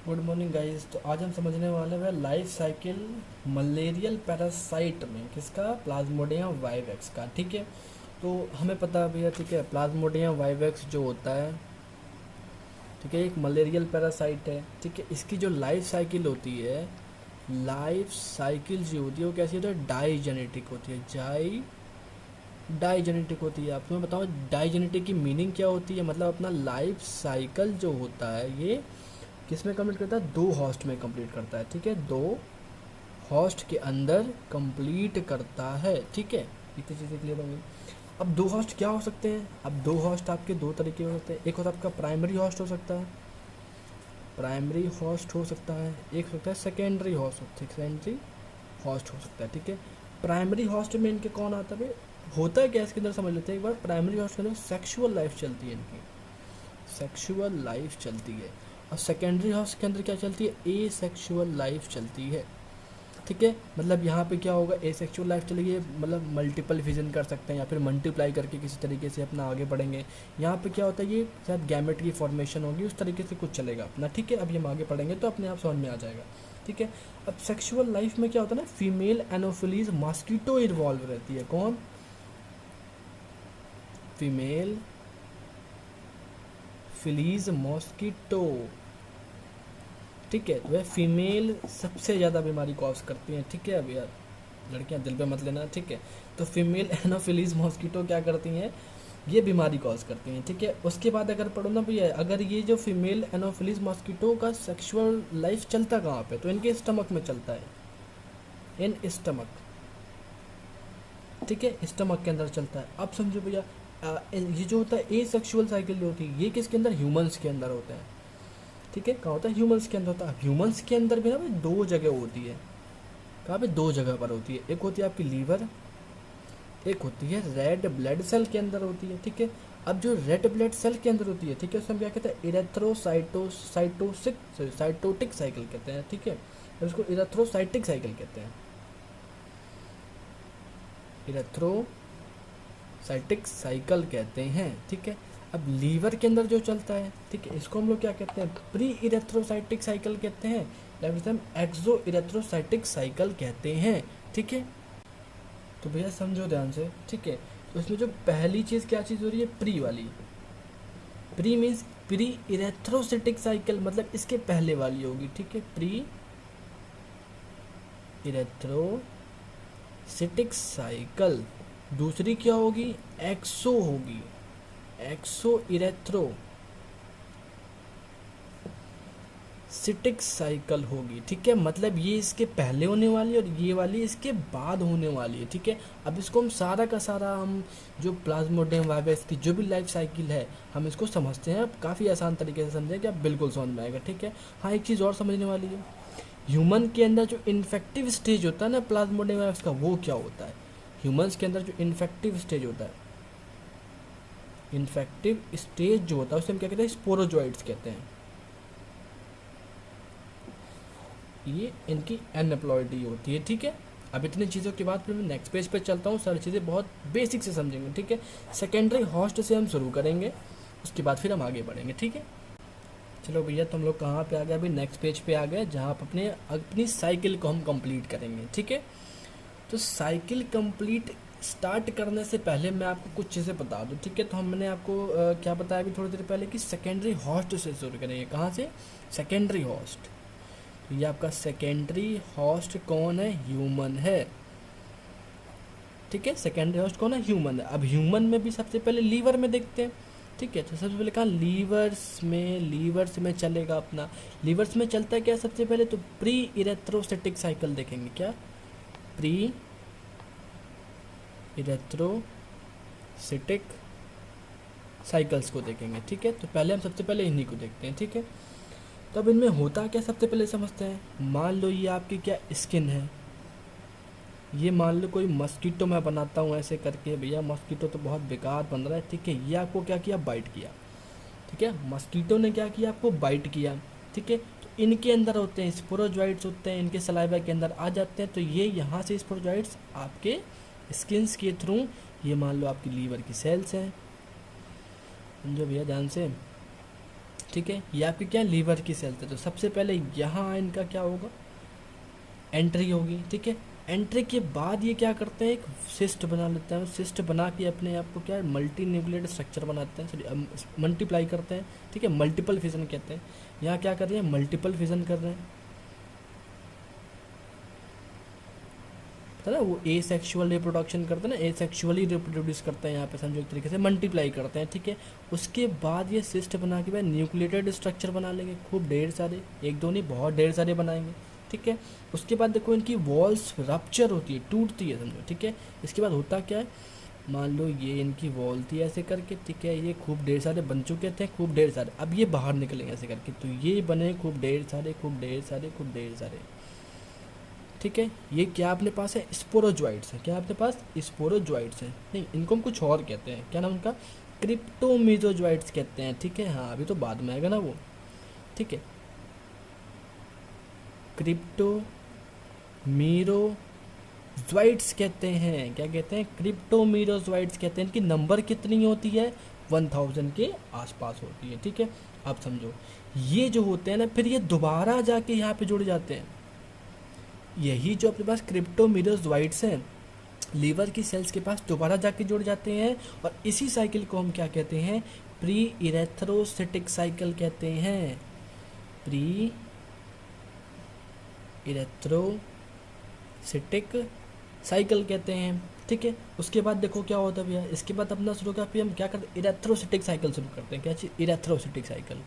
Good morning guys. तो आज हम समझने वाले हैं लाइफ साइकिल मलेरियल पैरासाइट में किसका, प्लाज्मोडियम वाइवेक्स का। ठीक है, तो हमें पता भी है, ठीक है, प्लाज्मोडियम वाइवेक्स जो होता है, ठीक है, एक मलेरियल पैरासाइट है। ठीक है, इसकी जो लाइफ साइकिल होती है, लाइफ साइकिल जो होती है वो कैसी होती है, डाईजेनेटिक होती है। डाईजेनेटिक होती है। आप तुम्हें बताओ डाईजेनेटिक की मीनिंग क्या होती है। मतलब अपना लाइफ साइकिल जो होता है ये किस में कंप्लीट करता है, दो होस्ट में कंप्लीट करता है। ठीक है, दो होस्ट के अंदर कंप्लीट करता है। ठीक है, इतनी चीज़ें क्लियर होंगी। अब दो होस्ट क्या हो सकते हैं, अब दो होस्ट आपके दो तरीके हो सकते हैं। एक होता है आपका प्राइमरी होस्ट हो सकता है, प्राइमरी होस्ट हो सकता है। एक होता है सेकेंडरी होस्ट, सेकेंडरी होस्ट हो सकता है। ठीक है, प्राइमरी होस्ट में इनके कौन आता है, होता है क्या इसके अंदर समझ लेते हैं एक बार। प्राइमरी होस्ट के अंदर सेक्सुअल लाइफ चलती है, इनकी सेक्सुअल लाइफ चलती है। और सेकेंडरी हाउस के अंदर क्या चलती है, ए सेक्सुअल लाइफ चलती है। ठीक है, मतलब यहाँ पे क्या होगा, ए सेक्सुअल लाइफ चलेगी, मतलब मल्टीपल फिजन कर सकते हैं या फिर मल्टीप्लाई करके किसी तरीके से अपना आगे बढ़ेंगे। यहाँ पे क्या होता है, ये शायद गैमेट की फॉर्मेशन होगी, उस तरीके से कुछ चलेगा अपना। ठीक है, अभी हम आगे पढ़ेंगे तो अपने आप समझ में आ जाएगा। ठीक है, अब सेक्सुअल लाइफ में क्या होता है ना, फीमेल एनोफिलीज मॉस्किटो इन्वॉल्व रहती है। कौन, फीमेल फिलीज मॉस्किटो। ठीक है, तो वह फीमेल सबसे ज़्यादा बीमारी कॉज करती हैं। ठीक है, अब यार लड़कियां दिल पे मत लेना। ठीक है, तो फीमेल एनोफिलीज मॉस्किटो क्या करती हैं, ये बीमारी कॉज करती हैं। ठीक है, उसके बाद अगर पढ़ो ना भैया, अगर ये जो फीमेल एनोफिलीज मॉस्किटो का सेक्सुअल लाइफ चलता कहाँ पे, तो इनके स्टमक में चलता है, इन स्टमक। ठीक है, स्टमक के अंदर चलता है। अब समझो भैया, ये जो होता है ए सेक्सुअल साइकिल जो होती है, ये किसके अंदर, ह्यूमंस के अंदर होता है। ठीक है, कहाँ होता है, ह्यूमंस के अंदर होता है। ह्यूमंस के अंदर भी ना भाई दो जगह होती है। कहाँ पे, दो जगह पर होती है। एक होती है आपकी लीवर, एक होती है रेड ब्लड सेल के अंदर होती है। ठीक है, अब जो रेड ब्लड सेल के अंदर होती है, ठीक है, उसमें क्या कहते हैं, इरेथ्रोसाइटोसिक साइटोटिक साइकिल कहते हैं। ठीक है, उसको इरेथ्रोसाइटिक साइकिल कहते हैं, इरेथ्रोसाइटिक साइकिल कहते हैं। ठीक है, अब लीवर के अंदर जो चलता है, ठीक है, इसको हम लोग क्या कहते हैं, प्री इरेथ्रोसाइटिक साइकिल कहते हैं, या फिर हम एक्सो इरेथ्रोसाइटिक साइकिल कहते हैं। ठीक है, तो भैया समझो ध्यान से। ठीक है, तो इसमें जो पहली चीज़ क्या चीज़ हो रही है, प्री वाली। Pre means pre erythrocytic cycle, मतलब इसके पहले वाली होगी। ठीक है, प्री इरेथ्रोसाइटिक साइकिल। दूसरी क्या होगी, एक्सो होगी, एक्सो इरेथ्रो सिटिक साइकिल होगी। ठीक है, मतलब ये इसके पहले होने वाली है और ये वाली इसके बाद होने वाली है। ठीक है, अब इसको हम सारा का सारा, हम जो प्लाज्मोडियम वाइवेक्स की जो भी लाइफ साइकिल है, हम इसको समझते हैं। अब काफ़ी आसान तरीके से समझें कि आप बिल्कुल समझ में आएगा। ठीक है, हाँ, एक चीज़ और समझने वाली है, ह्यूमन के अंदर जो इन्फेक्टिव स्टेज होता है ना प्लाज्मोडियम वाइवेक्स का, वो क्या होता है। ह्यूमन्स के अंदर जो इन्फेक्टिव स्टेज होता है, इन्फेक्टिव स्टेज जो होता है उसे हम क्या कहते हैं, स्पोरोजोइड्स कहते हैं। ये इनकी एनएप्लॉयडी होती है। ठीक है, अब इतनी चीज़ों के बाद फिर मैं नेक्स्ट पेज पे चलता हूँ, सारी चीज़ें बहुत बेसिक से समझेंगे। ठीक है, सेकेंडरी होस्ट से हम शुरू करेंगे, उसके बाद फिर हम आगे बढ़ेंगे। ठीक है, चलो भैया, तो हम लोग कहाँ पे आ गए, अभी नेक्स्ट पेज पे आ गए, जहाँ आप अपने अपनी साइकिल को हम कंप्लीट करेंगे। ठीक है, तो साइकिल कंप्लीट स्टार्ट करने से पहले मैं आपको कुछ चीज़ें बता दूँ। ठीक है, तो हमने आपको क्या बताया अभी थोड़ी देर पहले कि सेकेंडरी होस्ट से शुरू करेंगे। कहाँ से, सेकेंडरी होस्ट। तो ये आपका सेकेंडरी होस्ट कौन है, ह्यूमन है। ठीक है, सेकेंडरी होस्ट कौन है, ह्यूमन है। अब ह्यूमन में भी सबसे पहले लीवर में देखते हैं। ठीक है, तो सबसे पहले कहा लीवर्स में चलेगा अपना। लीवर्स में चलता है क्या सबसे पहले, तो प्री इरेथ्रोसाइटिक साइकिल देखेंगे। क्या, प्री इरेथ्रोसाइटिक साइकिल्स को देखेंगे। ठीक है, तो पहले हम सबसे पहले इन्हीं को देखते हैं। ठीक है, तो अब इनमें होता क्या सबसे पहले समझते हैं। मान लो ये आपकी क्या स्किन है, ये मान लो कोई मस्कीटो मैं बनाता हूँ ऐसे करके, भैया मस्कीटो तो बहुत बेकार बन रहा है। ठीक है, ये आपको क्या किया, बाइट किया। ठीक है, मस्कीटो ने क्या किया, आपको बाइट किया। ठीक है, तो इनके अंदर होते हैं स्पोरोजॉइड्स, होते हैं इनके सलाइवा के अंदर आ जाते हैं। तो ये यहाँ से स्पोरोजॉइड्स आपके स्किन्स के थ्रू, ये मान लो आपकी लीवर की सेल्स हैं, समझो भैया ध्यान से। ठीक है, ये आपके क्या लीवर की सेल्स है। तो सबसे पहले यहाँ इनका क्या होगा, एंट्री होगी, ठीक है। एंट्री के बाद ये क्या करते हैं, एक सिस्ट बना लेते हैं, सिस्ट बना के अपने आप को क्या है मल्टी न्यूक्लियेटेड स्ट्रक्चर बनाते हैं, सॉरी मल्टीप्लाई करते हैं, ठीक है, मल्टीपल फिजन कहते हैं। यहाँ क्या कर रहे हैं, मल्टीपल फिजन कर रहे हैं, है ना, वो ए सेक्शुअल रिप्रोडक्शन करते हैं ना, ए सेक्शुअली रिप्रोड्यूस करते हैं यहाँ पे, समझो एक तरीके से मल्टीप्लाई करते हैं, ठीक है। उसके बाद ये सिस्ट बना के बाद न्यूक्लिएटेड स्ट्रक्चर बना लेंगे, खूब ढेर सारे, एक दो नहीं बहुत ढेर सारे बनाएंगे, ठीक है। उसके बाद देखो इनकी वॉल्स रप्चर होती है, टूटती है, समझो, ठीक है। इसके बाद होता क्या है, मान लो ये इनकी वॉल थी ऐसे करके, ठीक है, ये खूब ढेर सारे बन चुके थे, खूब ढेर सारे, अब ये बाहर निकलेंगे ऐसे करके, तो ये बने खूब ढेर सारे, खूब ढेर सारे, खूब ढेर सारे, ठीक है। ये क्या अपने पास है, स्पोरोजॉइड्स है, क्या अपने पास स्पोरोजॉइड्स है, नहीं इनको हम कुछ और कहते हैं, क्या नाम उनका, क्रिप्टोमीजोजॉइड्स कहते हैं, ठीक है। हाँ अभी तो बाद में आएगा ना वो, ठीक है। क्रिप्टोमीरोजॉइड्स कहते हैं, क्या कहते हैं, क्रिप्टोमीरोजॉइड्स कहते हैं। इनकी नंबर कितनी होती है, 1000 के आसपास होती है, ठीक है। आप समझो ये जो होते हैं ना, फिर ये दोबारा जाके यहाँ पे जुड़ जाते हैं, यही जो अपने पास क्रिप्टोमीरोजॉइड्स हैं लीवर की सेल्स के पास दोबारा जाके जुड़ जाते हैं, और इसी साइकिल को हम क्या कहते हैं, प्री इरेथ्रोसिटिक साइकिल कहते हैं, प्री इरेथ्रोसिटिक साइकिल कहते हैं, ठीक है। उसके बाद देखो क्या होता है भैया, इसके बाद अपना शुरू का फिर हम क्या करते हैं, इरेथ्रोसिटिक साइकिल शुरू करते हैं, क्या चीज़, इरेथ्रोसिटिक साइकिल,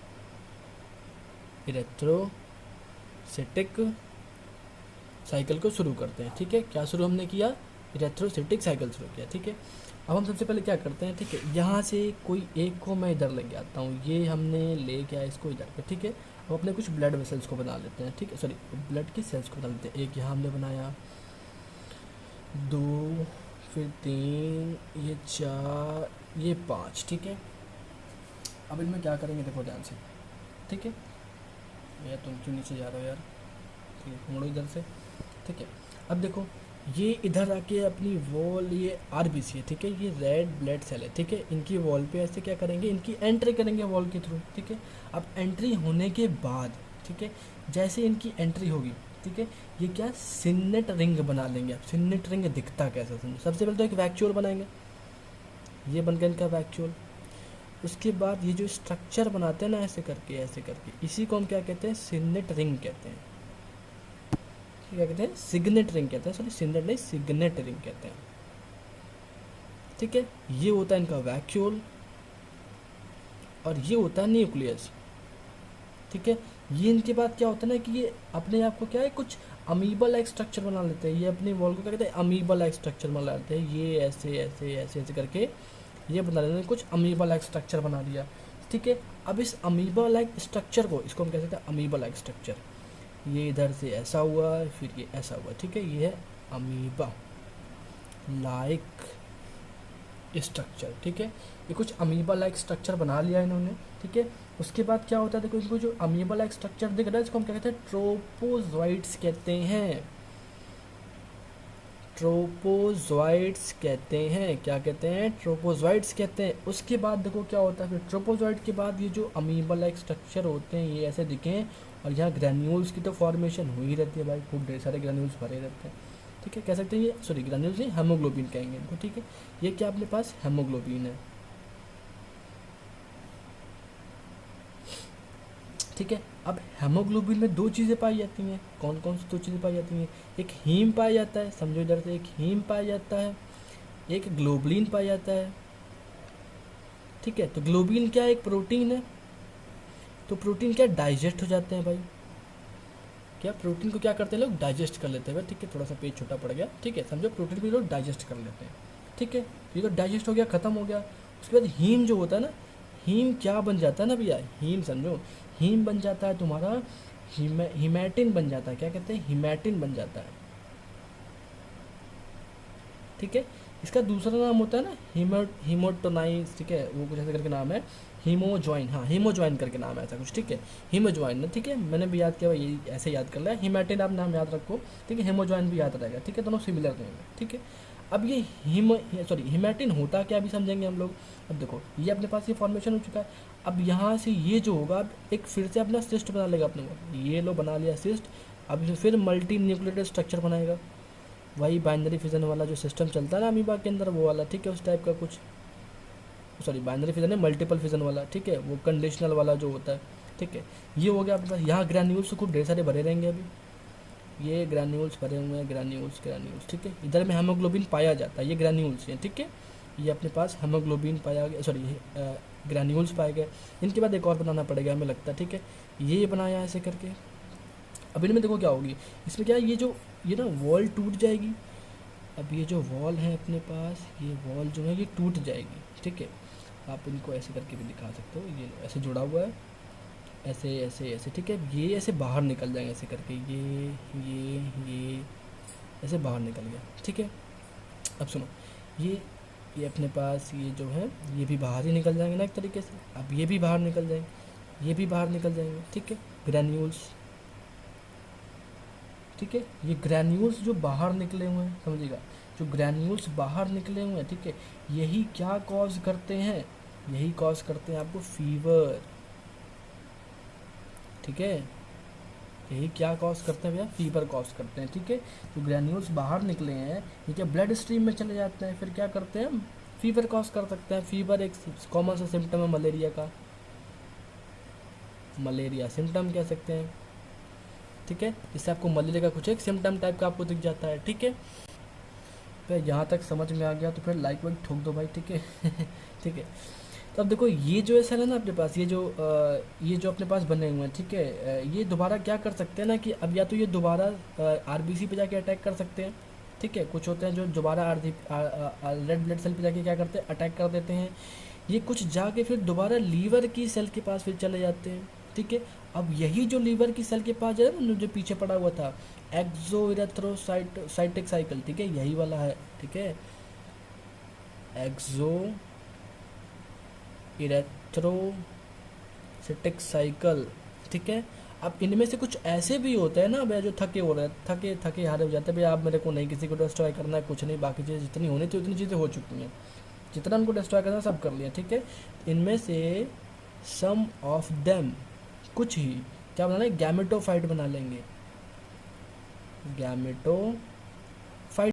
इरेथ्रोसिटिक साइकिल को शुरू करते हैं, ठीक है। क्या शुरू हमने किया, इरेथ्रोसिटिक साइकिल शुरू किया, ठीक है। अब हम सबसे पहले क्या करते हैं, ठीक है, यहाँ से कोई एक को मैं इधर लेके आता हूँ, ये हमने ले गया इसको इधर पे, ठीक है। अब अपने कुछ ब्लड वेसल्स को बना लेते हैं, ठीक है, सॉरी ब्लड की सेल्स को बना लेते हैं, एक यहाँ हमने बनाया, 2 फिर 3 ये 4 ये 5, ठीक है। अब इनमें क्या करेंगे, देखो ध्यान से, ठीक है। भैया तुम क्यों नीचे जा रहे हो यार, ठीक है, मोड़ो इधर से, ठीक है। अब देखो ये इधर आके अपनी वॉल, ये आरबीसी है, ठीक है, ये रेड ब्लड सेल है, ठीक है। इनकी वॉल पे ऐसे क्या करेंगे, इनकी एंट्री करेंगे वॉल के थ्रू, ठीक है। अब एंट्री होने के बाद, ठीक है, जैसे इनकी एंट्री होगी, ठीक है, ये क्या सिन्नेट रिंग बना लेंगे। अब सिन्नेट रिंग दिखता कैसा, समझो, सबसे पहले तो एक वैक्यूल बनाएंगे, ये बन गया इनका वैक्यूल। उसके बाद ये जो स्ट्रक्चर बनाते हैं ना ऐसे करके, इसी को हम क्या कहते हैं, सिन्नेट रिंग कहते हैं, क्या कहते हैं, सिग्नेट रिंग कहते हैं, सॉरी सिग्नेट नहीं, सिग्नेट रिंग कहते हैं, ठीक है। ये होता है इनका वैक्यूल और ये होता है न्यूक्लियस, ठीक है। ये इनके बाद क्या होता है ना कि ये अपने आप को क्या है, कुछ अमीबा लाइक स्ट्रक्चर बना लेते हैं, ये अपनी वॉल को क्या कहते हैं, अमीबा लाइक स्ट्रक्चर बना लेते हैं, ये ऐसे ऐसे ऐसे ऐसे करके ये बना लेते हैं, कुछ अमीबा लाइक स्ट्रक्चर बना लिया, ठीक है। अब इस अमीबा लाइक स्ट्रक्चर को, इसको हम कह सकते हैं अमीबा लाइक स्ट्रक्चर, ये इधर से ऐसा हुआ फिर ये ऐसा हुआ, ठीक है, ये है अमीबा लाइक स्ट्रक्चर, ठीक है। ये कुछ अमीबा लाइक स्ट्रक्चर बना लिया इन्होंने, ठीक है। उसके बाद क्या होता है, देखो इनको जो अमीबा लाइक स्ट्रक्चर दिख रहा है इसको हम क्या कहते हैं, ट्रोपोजॉइड्स कहते हैं, ट्रोपोजॉइड्स कहते हैं, क्या कहते हैं, ट्रोपोजॉइड्स कहते हैं। उसके बाद देखो क्या होता है, फिर ट्रोपोजॉइड के बाद ये जो अमीबा लाइक स्ट्रक्चर होते हैं ये ऐसे दिखें, और यहाँ ग्रैन्यूल्स की तो फॉर्मेशन हुई रहती है भाई, खूब ढेर सारे ग्रैन्यूल्स भरे रहते हैं, ठीक है। कह सकते हैं ये, सॉरी ग्रैन्यूल्स नहीं, हेमोग्लोबिन कहेंगे इनको, ठीक है। ये क्या अपने पास हेमोग्लोबिन है, ठीक है। अब हेमोग्लोबिन में दो चीज़ें पाई जाती हैं, कौन कौन सी दो चीज़ें पाई जाती हैं, एक हीम पाया जाता है, समझो इधर से, एक हीम पाया जाता है, एक ग्लोबुलिन पाया जाता है, ठीक है। तो ग्लोबुलिन क्या है, एक प्रोटीन है, तो प्रोटीन क्या डाइजेस्ट हो जाते हैं भाई, क्या प्रोटीन को क्या करते हैं लोग, डाइजेस्ट कर लेते हैं भाई, ठीक है। थोड़ा सा पेज छोटा पड़ गया, ठीक है, समझो प्रोटीन को लोग डाइजेस्ट कर लेते हैं, ठीक है। ये तो डाइजेस्ट हो गया, ख़त्म हो गया। उसके बाद हीम जो होता है ना, हीम क्या बन जाता है ना भैया, हीम समझो, हीम बन जाता है तुम्हारा हिमैटिन बन जाता है, क्या कहते हैं, हिमैटिन बन जाता है, ठीक है। इसका दूसरा नाम होता है ना हीमोटोनाइज, ठीक है, वो कुछ ऐसे करके नाम है, हीमोजॉइन, हाँ हीमोजॉइन करके नाम है ऐसा कुछ, ठीक है, हीमोजॉइन ना, ठीक है। मैंने भी याद किया भाई, ये ऐसे याद कर लिया, हिमैटिन आप नाम याद रखो, ठीक है, हीमोजॉइन भी याद रहेगा, ठीक है, दोनों सिमिलर नेम है, ठीक है। अब ये हिमैटिन होता क्या, अभी समझेंगे हम लोग। अब देखो ये अपने पास ये फॉर्मेशन हो चुका है। अब यहाँ से ये जो होगा, अब एक फिर से अपना सिस्ट बना लेगा अपने को, ये लो बना लिया सिस्ट। अब इसे फिर मल्टी न्यूक्लियोटाइड स्ट्रक्चर बनाएगा, वही बाइनरी फिजन वाला जो सिस्टम चलता है ना अमीबा के अंदर, वो वाला, ठीक है, उस टाइप का कुछ। सॉरी बाइनरी फिजन है, मल्टीपल फिजन वाला, ठीक है, वो कंडीशनल वाला जो होता है, ठीक है। ये हो गया अपने पास। यहाँ ग्रैन्यूल्स खूब ढेर सारे भरे रहेंगे अभी, ये ग्रैन्यूल्स भरे हुए हैं, ग्रैन्यूल्स ग्रैन्यूल्स, ठीक है। इधर में हेमोग्लोबिन पाया जाता है, ये ग्रैन्यूल्स हैं, ठीक है। ये अपने पास हेमोग्लोबिन पाया गया, सॉरी ग्रैन्यूल्स पाए गए। इनके बाद एक और बनाना पड़ेगा हमें लगता है, ठीक है। ये बनाया ऐसे करके। अब इनमें देखो क्या होगी, इसमें क्या है, ये ना वॉल टूट जाएगी। अब ये जो वॉल है अपने पास, ये वॉल जो है ये टूट जाएगी, ठीक है। आप इनको ऐसे करके भी दिखा सकते हो, ये ऐसे जुड़ा हुआ है, ऐसे ऐसे ऐसे, ठीक है। ये ऐसे बाहर निकल जाएंगे ऐसे करके, ये ऐसे बाहर निकल गया, ठीक है। अब सुनो, ये अपने पास ये जो है ये भी बाहर ही निकल जाएंगे ना एक तरीके से। अब ये भी बाहर निकल जाएंगे, ये भी बाहर निकल जाएंगे, ठीक है, ग्रैन्यूल्स, ठीक है। ये ग्रैन्यूल्स जो बाहर निकले हुए हैं, समझिएगा, जो ग्रैन्यूल्स बाहर निकले हुए हैं, ठीक है, यही क्या कॉज करते हैं, यही कॉज करते हैं आपको फीवर, ठीक है। यही क्या कॉज करते हैं भैया, फीवर कॉज करते हैं, ठीक है। जो ग्रैन्यूल्स बाहर निकले हैं ये क्या ब्लड स्ट्रीम में चले जाते हैं, फिर क्या करते हैं, फीवर कॉज कर सकते हैं। फीवर एक कॉमन सा सिम्टम है मलेरिया का, मलेरिया सिम्टम कह सकते हैं, ठीक है। इससे आपको मलेरिया का कुछ एक सिम्टम टाइप का आपको दिख जाता है, ठीक है। फिर यहाँ तक समझ में आ गया तो फिर लाइक वाइक ठोक दो भाई, ठीक है। ठीक है। तो अब देखो ये जो ऐसा है ना अपने पास, ये जो अपने पास बने हुए हैं, ठीक है, ये दोबारा क्या कर सकते हैं ना कि अब या तो ये दोबारा आरबीसी पे जाके अटैक कर सकते हैं, ठीक है। कुछ होते हैं जो दोबारा रेड ब्लड सेल पे जाके क्या करते हैं, अटैक कर देते हैं। ये कुछ जाके फिर दोबारा लीवर की सेल के पास फिर चले जाते हैं, ठीक है। अब यही जो लीवर की सेल के पास जो है ना, जो पीछे पड़ा हुआ था, एक्सोइरेथ्रोसाइटिक साइकिल, ठीक है, यही वाला है, ठीक है, एक्सो इरेथ्रोसिटिक साइकिल, ठीक है। अब इनमें से कुछ ऐसे भी होते हैं ना भैया जो थके हो रहे हैं, थके थके हारे हो जाते हैं, भैया आप मेरे को नहीं किसी को डिस्ट्रॉय करना है, कुछ नहीं, बाकी चीज़ें जितनी होनी थी उतनी चीज़ें हो चुकी हैं, जितना उनको डिस्ट्रॉय करना सब कर लिया, ठीक है। इनमें से सम ऑफ देम, कुछ ही क्या बनाना है, गैमेटोफाइट बना लेंगे, गैमेटो